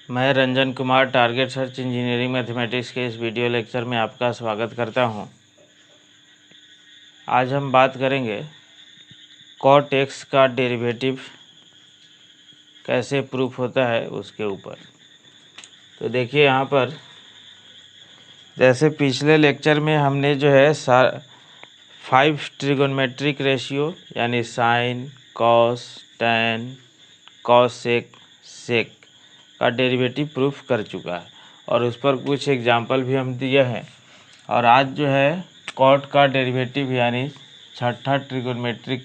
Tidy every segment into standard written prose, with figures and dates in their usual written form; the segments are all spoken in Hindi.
मैं Ranjan Kumar target search engineering mathematics के इस वीडियो लेक्चर में आपका स्वागत करता हूं। आज हम बात करेंगे कॉट एक्स का डेरिवेटिव कैसे प्रूफ होता है उसके ऊपर। तो देखिए यहाँ पर जैसे पिछले लेक्चर में हमने जो है 5 ट्रिगोनोमेट्रिक रेशियो यानी sine, cos, tan, cosec का डेरिवेटिव प्रूफ कर चुका है और उस पर कुछ एग्जाम्पल भी हम दिए हैं। और आज जो है कॉट का डेरिवेटिव यानी छठा ट्रिगोनोमेट्रिक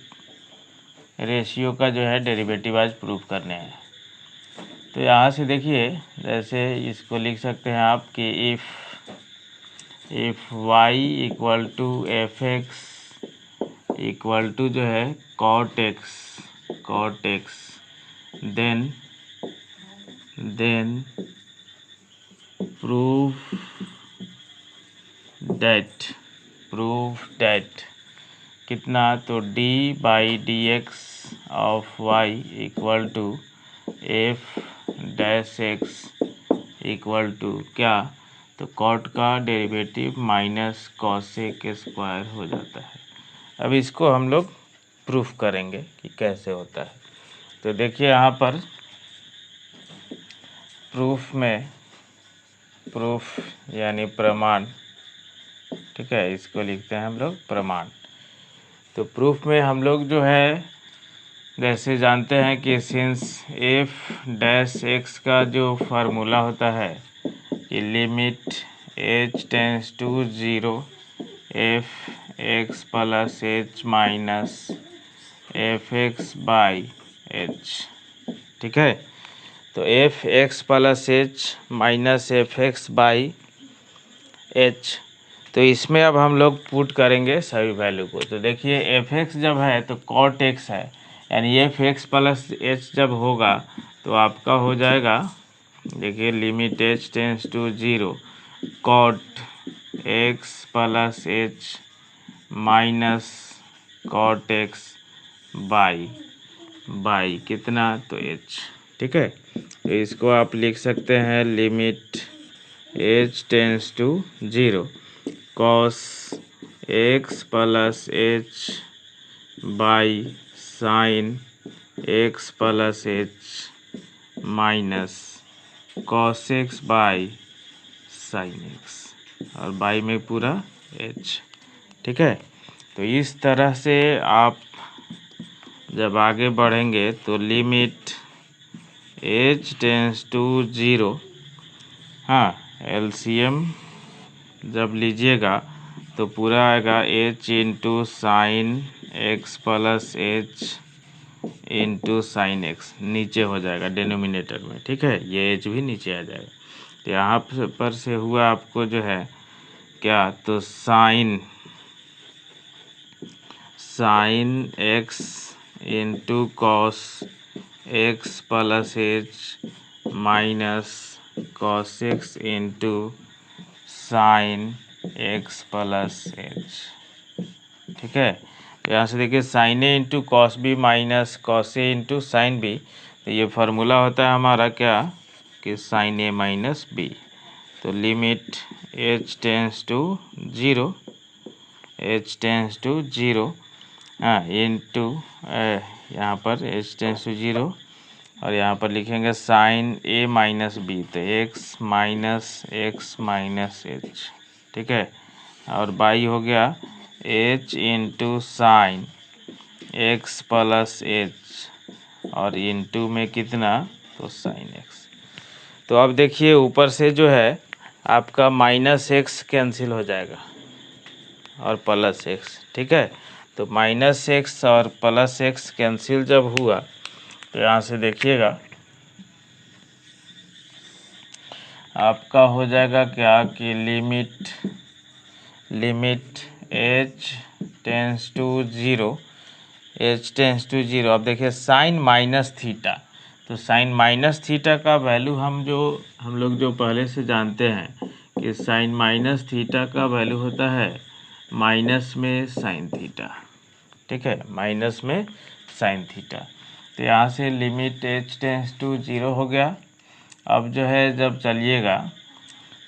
रेशियो का जो है डेरिवेटिव आज प्रूफ करने हैं। तो यहाँ से देखिए, जैसे इसको लिख सकते हैं आप कि if y equal to f x equal to जो है cot x then prove that कितना, तो d by d x of y equal to f dash x equal to क्या, तो कॉट का डेरिवेटिव माइनस कॉसेक स्क्वायर हो जाता है। अब इसको हम लोग प्रूफ करेंगे कि कैसे होता है। तो देखिए यहाँ पर प्रूफ यानी प्रमाण, ठीक है, इसको लिखते हैं हम लोग प्रमाण। तो प्रूफ में हम लोग जो है जैसे जानते हैं कि सिंस एफ डैश एक्स का जो फार्मूला होता है कि limit h tends to 0 f x plus h minus f x by h, ठीक है। तो f x plus h minus f x by h, तो इसमें अब हम लोग पुट करेंगे सभी वैल्यू को। तो देखिए एफ एक्स जब है तो कॉट एक्स है, यानी एफ एक्स प्लस एच जब होगा तो आपका हो जाएगा, देखिए limit h tends to 0 cot x plus h minus cot x by कितना, तो एच, ठीक है। तो इसको आप लिख सकते हैं limit h tends to 0 cos x plus h by sine x plus h minus cos x by sine x, और बाई में पूरा एच, ठीक है। तो इस तरह से आप जब आगे बढ़ेंगे तो लिमिट एच टेंस टू 0, हाँ, एलसीएम जब लीजिएगा तो पूरा आएगा H into sine x plus H into sine x, नीचे हो जाएगा डिनोमिनेटर में, ठीक है, ये एच भी नीचे आ जाएगा। तो यहाँ पर से हुआ आपको जो है क्या, तो sine x into cos x plus h minus cos x into sine x plus h, ठीक है। तो यहाँ से देखिए sine a into cos b minus cos a into sine b, तो ये फार्मूला होता है हमारा क्या, कि साइन ए माइनस बी। तो लिमिट एच टेंस टू 0 हाँ इंटू यहाँ पर एच टेंस टू 0 और यहाँ पर लिखेंगे साइन ए माइनस बी, तो एक्स माइनस एच, ठीक है। और बाई हो गया H into sine x plus H और इंटू में कितना, तो साइन एक्स। तो अब देखिए ऊपर से जो है आपका माइनस एक्स कैंसिल हो जाएगा और प्लस एक्स, ठीक है। तो माइनस एक्स और प्लस एक्स कैंसिल जब हुआ तो यहाँ से देखिएगा आपका हो जाएगा क्या, कि लिमिट एच टेंस टू 0 अब देखिए साइन माइनस थीटा, तो साइन माइनस थीटा का वैल्यू हम लोग जो पहले से जानते हैं कि साइन माइनस थीटा का वैल्यू होता है माइनस में साइन थीटा, ठीक है, माइनस में साइन थीटा। तो यहाँ से लिमिट एच टेंस टू 0 हो गया अब जो है जब चलिएगा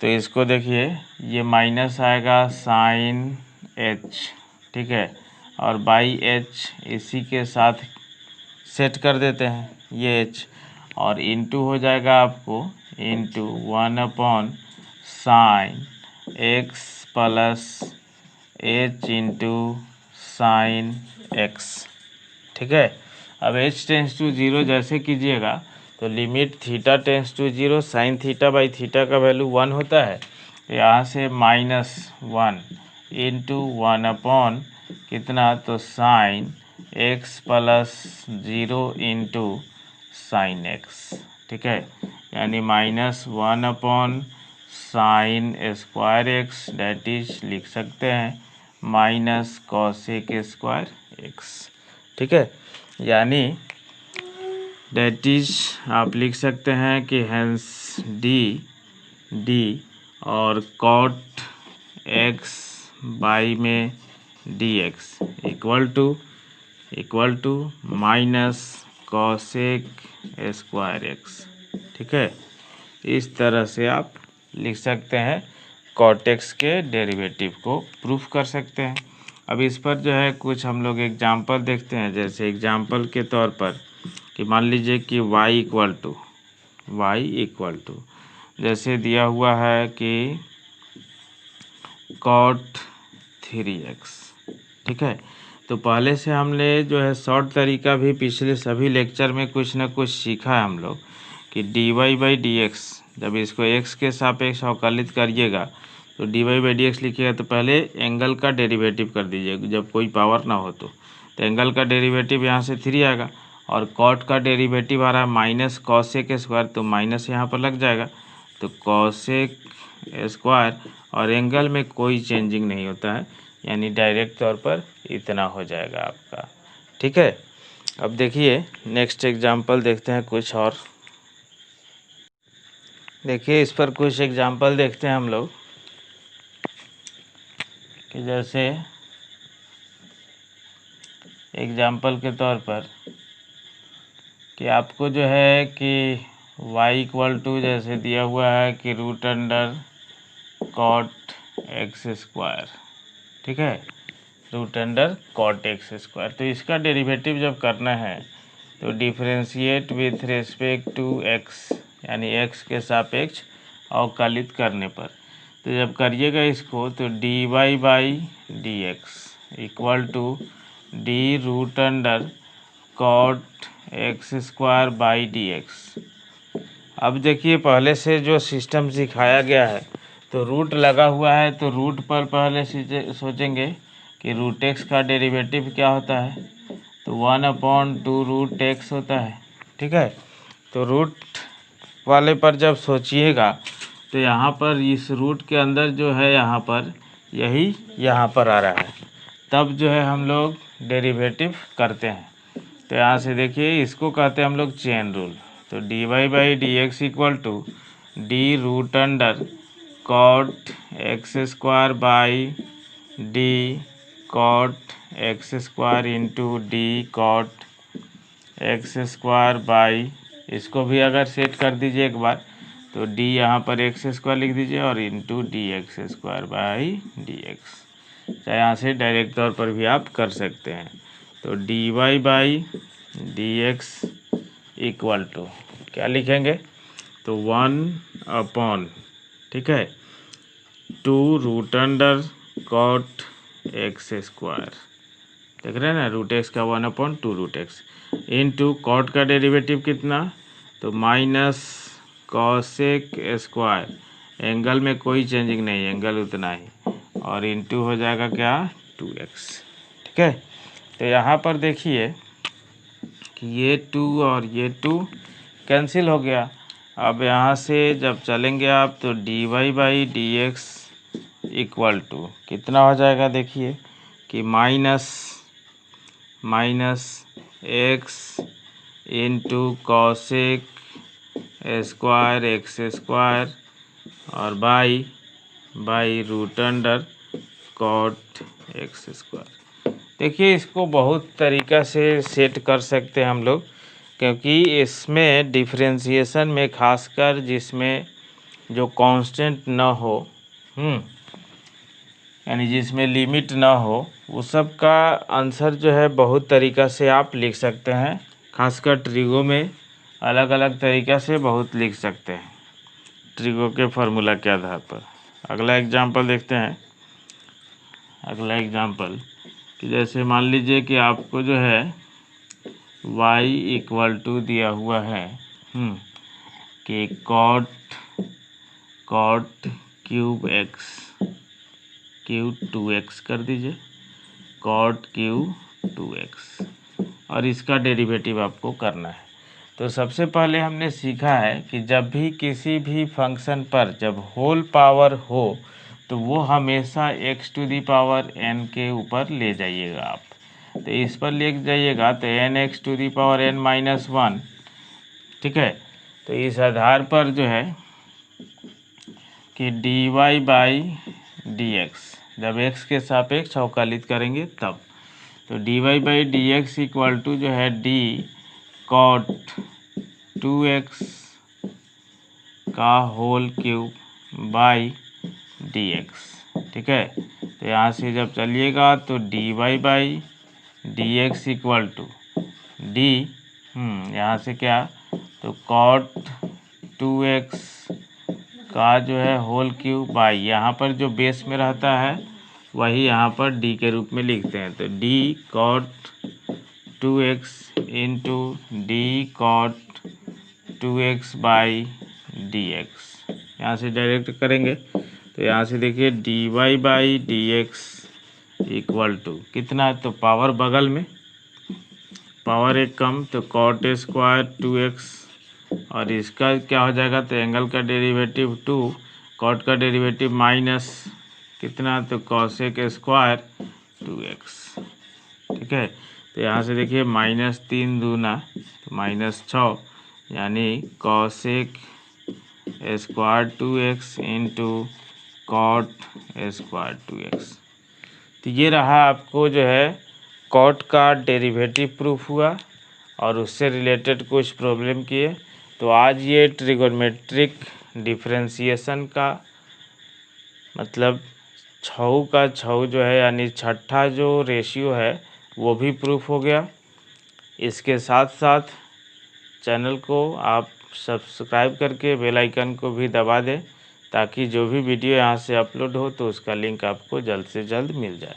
तो इसको देखिए, ये माइनस आएगा साइन एच, ठीक है, और बाई एच इसी के साथ सेट कर देते हैं ये एच, और इनटू हो जाएगा आपको into 1 sign x plus H into sine x, ठीक है। अब h टेंस टू 0 जैसे कीजिएगा तो limit theta tends to 0 sine theta by theta का वैल्यू 1 होता है, तो यहाँ से -1 इंटू 1 कितना, तो sine x plus 0 into sine x, ठीक है, यानी -1 sine square x, that is लिख सकते हैं माइनस कॉसेक स्क्वायर एक्स, ठीक है। यानी डैट इज आप लिख सकते हैं कि हैंस डी और कॉट एक्स बाई में d x equal to minus cosec square x, ठीक है। इस तरह से आप लिख सकते हैं, कॉट एक्स के डेरिवेटिव को प्रूफ कर सकते हैं। अब इस पर जो है कुछ हम लोग एग्जाम्पल देखते हैं। जैसे एग्जाम्पल के तौर पर कि मान लीजिए कि y इक्वल टू जैसे दिया हुआ है कि कॉट 3x, ठीक है। तो पहले से हमने जो है शॉर्ट तरीका भी पिछले सभी लेक्चर में कुछ ना कुछ सीखा है हम लोग कि dy/dx, जब इसको x के सापेक्ष अवकलित करिएगा तो dy/dx लिखिएगा तो पहले एंगल का डेरिवेटिव कर दीजिएगा, जब कोई पावर ना हो तो एंगल का डेरिवेटिव यहाँ से 3 आएगा, और कॉट का डेरिवेटिव आ रहा है माइनस कॉसेक स्क्वायर, तो माइनस यहाँ पर लग जाएगा, तो कॉसेक स्क्वायर, और एंगल में कोई चेंजिंग नहीं होता है, यानी डायरेक्ट तौर पर इतना हो जाएगा आपका, ठीक है। अब देखिए नेक्स्ट एग्जांपल देखते हैं कुछ और। देखिए इस पर कुछ एग्जांपल देखते हैं हम लोग कि जैसे एग्जांपल के तौर पर कि आपको जो है कि y इक्वल टू जैसे दिया हुआ है कि root under cot x square, ठीक है, root under cot x square. तो इसका डेरिवेटिव जब करना है तो differentiate with respect to x, यानी x के सापेक्ष अवकलित करने पर, तो जब करिएगा इसको तो dy/dx equal to d root under cot x square by d x. अब देखिए पहले से जो सिस्टम सिखाया गया है तो रूट लगा हुआ है, तो रूट पर पहले सोचेंगे कि रूट एक्स का डेरिवेटिव क्या होता है, तो 1/2 रूट एक्स होता है, ठीक है। तो रूट वाले पर जब सोचिएगा तो यहाँ पर इस रूट के अंदर जो है यहाँ पर यही यहाँ पर आ रहा है, तब जो है हम लोग डेरिवेटिव करते हैं। तो यहाँ से देखिए इसको कहते हैं हम लोग चेन रूल। तो dy/dx equal to d root under cot x square by d cot x square into d cot x square by, इसको भी अगर सेट कर दीजिए एक बार तो डी यहाँ पर एक्स स्क्वायर लिख दीजिए और into D x square by d x, चाहे यहाँ से डायरेक्ट तौर पर भी आप कर सकते हैं। तो dy/dx इक्वल टू क्या लिखेंगे, तो 1/, ठीक है, 2 root under cot x square, देख रहे हैं ना, रूट एक्स का 1/2 रूट एक्स इंटू कॉट का डेरिवेटिव कितना, तो माइनस कॉसेक स्क्वायर, एंगल में कोई चेंजिंग नहीं, एंगल उतना ही, और इंटू हो जाएगा क्या 2x, ठीक है। तो यहाँ पर देखिए कि ये 2 और ये 2 कैंसिल हो गया। अब यहाँ से जब चलेंगे आप तो dy/dx इक्वल टू कितना हो जाएगा, देखिए कि minus x into cosec square x square और by root under cot x square. देखिए इसको बहुत तरीक़ा से सेट कर सकते हैं हम लोग क्योंकि इसमें डिफरेंशिएशन में खासकर जिसमें जो कांस्टेंट ना हो, यानी जिसमें लिमिट ना हो, वो सब का आंसर जो है बहुत तरीक़ा से आप लिख सकते हैं। खासकर ट्रिगो में अलग अलग तरीक़ा से बहुत लिख सकते हैं ट्रिगो के फार्मूला के आधार पर। अगला एग्जांपल देखते हैं। अगला एग्जांपल कि जैसे मान लीजिए कि आपको जो है y इक्वल टू दिया हुआ है कि cot cube x cube 2x कर दीजिए, कॉट क्यूब 2x, और इसका डेरिवेटिव आपको करना है। तो सबसे पहले हमने सीखा है कि जब भी किसी भी फंक्शन पर जब होल पावर हो तो वो हमेशा x to the power n के ऊपर ले जाइएगा आप। तो इस पर ले जाइएगा तो nx to the power n minus 1, ठीक है। तो इस आधार पर जो है कि dy बाई dx जब x के सापेक्ष अवकलित करेंगे तब, तो dy by dx equal to जो है d कॉट 2x का होल क्यूब बाई dx, ठीक है। तो यहाँ से जब चलिएगा तो dy by dx equal to d, यहाँ से क्या, तो कॉट 2x का जो है होल क्यूब बाई, यहाँ पर जो बेस में रहता है वही यहाँ पर d के रूप में लिखते हैं। तो d cot 2x into d cot 2x by dx, यहाँ से डायरेक्ट करेंगे तो यहाँ से देखिए dy by dx equal to कितना, तो पावर बगल में, पावर एक कम, तो कॉट स्क्वायर 2x, और इसका क्या हो जाएगा, तो एंगल का डेरिवेटिव 2, कॉट का डेरिवेटिव माइनस कितना, तो कॉसेक स्क्वायर 2x, ठीक है। तो यहाँ से देखिए -3 दूना तो -6, यानी cosec square 2x into cot square 2x। तो ये रहा आपको जो है कॉट का डेरिवेटिव प्रूफ हुआ और उससे रिलेटेड कुछ प्रॉब्लम किए। तो आज ये ट्रिगोनोमेट्रिक डिफरेंशिएशन का मतलब छः का छः जो है, यानी छठा जो रेशियो है वो भी प्रूफ हो गया। इसके साथ साथ चैनल को आप सब्सक्राइब करके बेल आइकन को भी दबा दें ताकि जो भी वीडियो यहाँ से अपलोड हो तो उसका लिंक आपको जल्द से जल्द मिल जाए।